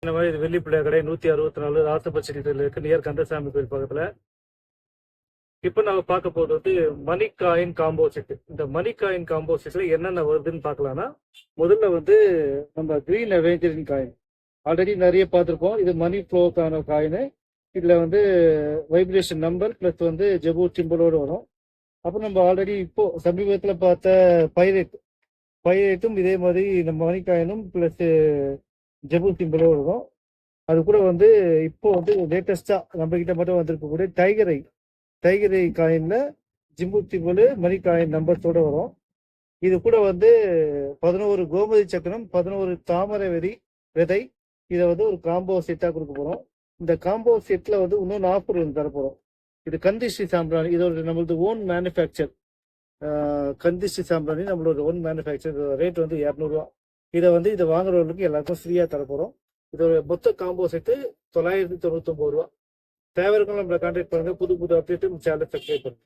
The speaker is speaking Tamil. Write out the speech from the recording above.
இந்த மாதிரி இது வெள்ளிப்பிள்ளை கடை 164 ராசபட்சடி இருக்கு நியர் கந்தசாமி கோயில் பக்கத்துல. இப்போ நம்ம பார்க்க போகிறது வந்து மணி காயின் காம்போ செட். இந்த மணி காயின் காம்போ செட்ல என்னென்ன வருதுன்னு பார்க்கலாம்னா, முதல்ல வந்து நம்ம கிரீன் அவெஞ்சரின் காயின் ஆல்ரெடி நிறைய பார்த்துருப்போம். இது மணி ஃப்ளோக்கான காயின். இதில் வந்து வைப்ரேஷன் நம்பர் ப்ளஸ் வந்து ஜெபூ சிம்பிளோடு வரும். அப்புறம் நம்ம ஆல்ரெடி இப்போ சமீபத்தில் பார்த்த பைரேட்டும் இதே மாதிரி நம்ம மணி காயினும் ப்ளஸ் ஜெபூ சிம்பிளோடு வரும். அது கூட வந்து இப்போ வந்து லேட்டஸ்டா நம்ம கிட்ட மட்டும் வந்திருக்கக்கூடிய டைகரை காயின்ல ஜிம்பு சிம்பிள் மணி காயின் நம்பர்ஸோட வரும். இது கூட வந்து 11 கோமதி சக்கரம், 11 தாமரை விதை, இதை வந்து ஒரு காம்போ செட்டா கொடுக்க போறோம். இந்த காம்போ செட்ல வந்து இன்னொன்று ஆஃபர் வந்து தரப்போறோம். இது கந்திஷ்டி சாம்பிராணி, இதோட நம்மளது ஓன் மேனுஃபேக்சர். கந்திஷ்டி சாம்பிராணி நம்மளோட ஓன் மேனுஃபேக்சர். ரேட் வந்து 200 ரூபா. இதை வாங்குறவங்களுக்கு எல்லாருக்கும் ஃப்ரீயா தரப்போறோம். இதோட மொத்த காம்போ செட்டு 999 ரூபா. தேவை இருக்கணும் நம்மளை கான்டாக்ட் பண்ணுங்க. புது அப்டேட்டு சேனல் சப்ஸ்கிரைப் பண்ணுங்க.